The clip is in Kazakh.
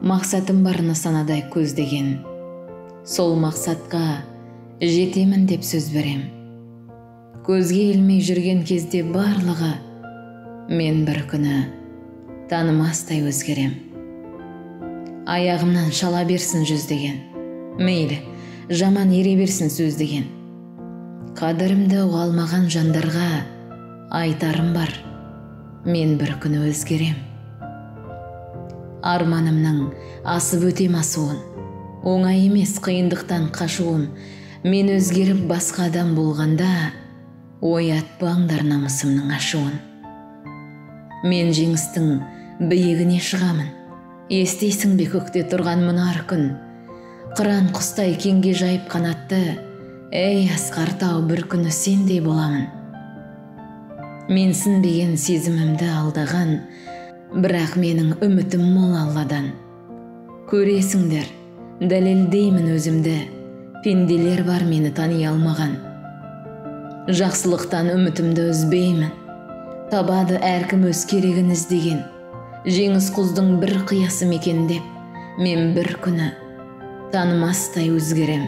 мақсатым бар нысанадай көздеген. Сол мақсатқа жетемін деп сөз берем. Көзге ілмей жүрген кезде барлығы, мен бір күні танымастай өзгерем. Аяғымнан шала берсін жүздеген, мейлі жаман ере берсін сөздеген. Қадірімді ұға алмаған жандарға айтарым бар, мен бір күні өзгерем. Арманымның асып өтем асуын, оңай емес қиындықтан қашуым, мен өзгеріп басқа адам болғанда, оятпаңдар намысымның ашуын. Мен жеңістің биігіне шығамын, естейсің бе көкте тұрған мұнар күн, қыран құстай кеңге жайып қанатты, ей асқар тау, бір күні сендей боламын. Мен сінбеген сезімімді алдаған, бірақ менің үмітім мол Алладан. Көресіңдер, дәлелдеймін өзімді, пенделер бар мені тани алмаған. Жақсылықтан үмітімді үзбеймін, табады әркім өз керегін іздеген. Жеңіс құздың бір қиясы мекендеп, мен бір күні танымастай өзгерем.